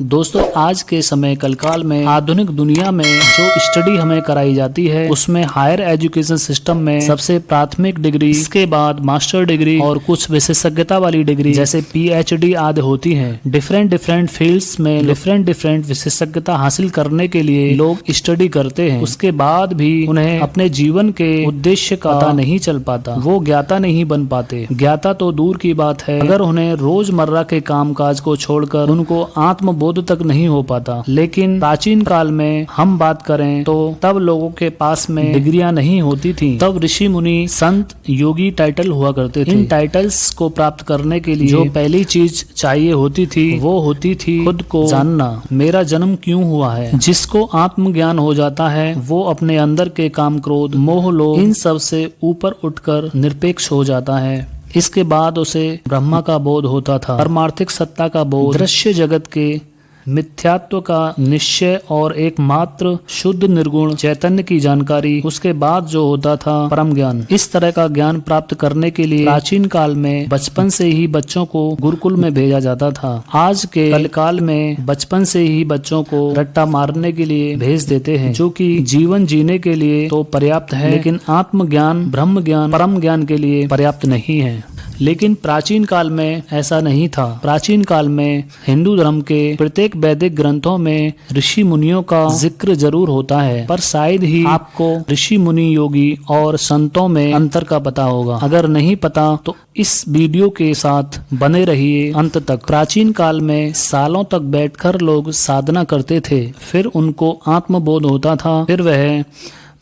दोस्तों आज के समय कलकाल में आधुनिक दुनिया में जो स्टडी हमें कराई जाती है उसमें हायर एजुकेशन सिस्टम में सबसे प्राथमिक डिग्री, इसके बाद मास्टर डिग्री और कुछ विशेषज्ञता वाली डिग्री जैसे PhD आदि होती हैं। डिफरेंट फील्ड्स में डिफरेंट विशेषज्ञता हासिल करने के लिए लोग स्टडी करते हैं। उसके बाद भी उन्हें अपने जीवन के उद्देश्य का पता नहीं चल पाता, वो ज्ञाता नहीं बन पाते। ज्ञाता तो दूर की बात है, अगर उन्हें रोजमर्रा के कामकाज को छोड़कर उनको आत्मबोध तक नहीं हो पाता। लेकिन प्राचीन काल में हम बात करें तो तब लोगों के पास में डिग्रियां नहीं होती थी। तब ऋषि मुनि, संत, योगी टाइटल हुआ करते थे। इन टाइटल्स को प्राप्त करने के लिए जो पहली चीज चाहिए होती थी वो होती थी खुद को जानना, मेरा जन्म क्यों हुआ है। जिसको आत्मज्ञान हो जाता है वो अपने अंदर के काम, क्रोध, मोह, लोभ इन सब से ऊपर उठकर निरपेक्ष हो जाता है। इसके बाद उसे ब्रह्मा का बोध होता था, परमार्थिक सत्ता का बोध, दृश्य जगत के मिथ्यात्व का निश्चय और एकमात्र शुद्ध निर्गुण चैतन्य की जानकारी। उसके बाद जो होता था परम ज्ञान। इस तरह का ज्ञान प्राप्त करने के लिए प्राचीन काल में बचपन से ही बच्चों को गुरुकुल में भेजा जाता था। आज के कलकाल में बचपन से ही बच्चों को रट्टा मारने के लिए भेज देते हैं, जो कि जीवन जीने के लिए तो पर्याप्त है, लेकिन आत्मज्ञान, ब्रह्म ज्ञान, परम ज्ञान के लिए पर्याप्त नहीं है। लेकिन प्राचीन काल में ऐसा नहीं था। प्राचीन काल में हिंदू धर्म के प्रत्येक वैदिक ग्रंथों में ऋषि मुनियों का जिक्र जरूर होता है, पर शायद ही आपको ऋषि मुनि, योगी और संतों में अंतर का पता होगा। अगर नहीं पता तो इस वीडियो के साथ बने रहिए अंत तक। प्राचीन काल में सालों तक बैठकर लोग साधना करते थे, फिर उनको आत्मबोध होता था, फिर वह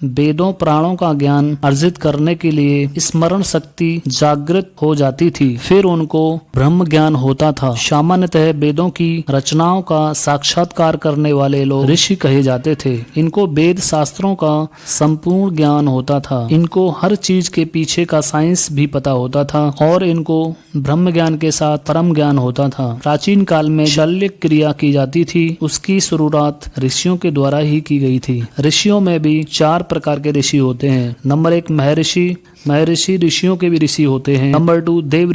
वेदों, प्राणों का ज्ञान अर्जित करने के लिए स्मरण शक्ति जागृत हो जाती थी, फिर उनको ब्रह्म ज्ञान होता था। सामान्यतः वेदों की रचनाओं का साक्षात्कार करने वाले लोग ऋषि कहे जाते थे। इनको वेद शास्त्रों का संपूर्ण ज्ञान होता था, इनको हर चीज के पीछे का साइंस भी पता होता था और इनको ब्रह्म ज्ञान के साथ परम ज्ञान होता था। प्राचीन काल में शल्य क्रिया की जाती थी, उसकी शुरुआत ऋषियों के द्वारा ही की गई थी। ऋषियों में भी 4 प्रकार के ऋषि होते हैं। नंबर 1 महर्षि ऋषियों के भी ऋषि होते हैं। नंबर 2 देव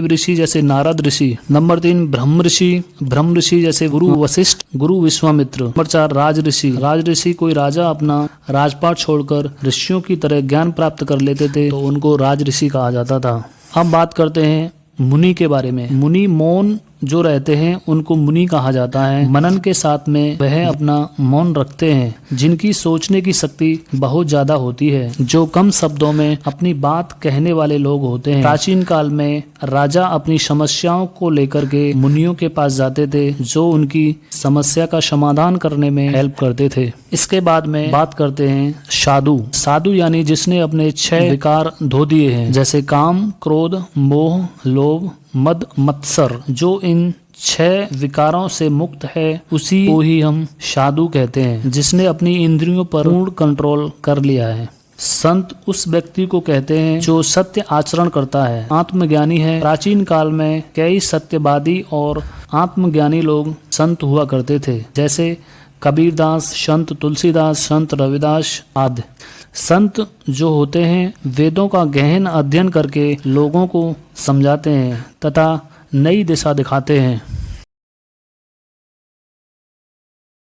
ऋषि जैसे नारद ऋषि। नंबर 3 ब्रह्म ऋषि जैसे गुरु वशिष्ठ, गुरु विश्वामित्र। नंबर 4 राज ऋषि कोई राजा अपना राजपाट छोड़कर ऋषियों की तरह ज्ञान प्राप्त कर लेते थे तो उनको राज ऋषि कहा जाता था। अब बात करते हैं मुनि के बारे में। मुनि मौन जो रहते हैं उनको मुनि कहा जाता है। मनन के साथ में वह अपना मौन रखते हैं, जिनकी सोचने की शक्ति बहुत ज्यादा होती है, जो कम शब्दों में अपनी बात कहने वाले लोग होते हैं। प्राचीन काल में राजा अपनी समस्याओं को लेकर के मुनियों के पास जाते थे, जो उनकी समस्या का समाधान करने में हेल्प करते थे। इसके बाद में बात करते हैं साधु यानी जिसने अपने 6 विकार धो दिए हैं, जैसे काम, क्रोध, मोह, लोभ, मद, मत्सर। जो इन 6 विकारों से मुक्त है उसी को ही हम साधु कहते हैं, जिसने अपनी इंद्रियों पर पूर्ण कंट्रोल कर लिया है। संत उस व्यक्ति को कहते हैं जो सत्य आचरण करता है, आत्मज्ञानी है। प्राचीन काल में कई सत्यवादी और आत्मज्ञानी लोग संत हुआ करते थे, जैसे कबीरदास, संत तुलसीदास, संत रविदास आदि। संत जो होते हैं वेदों का गहन अध्ययन करके लोगों को समझाते हैं तथा नई दिशा दिखाते हैं।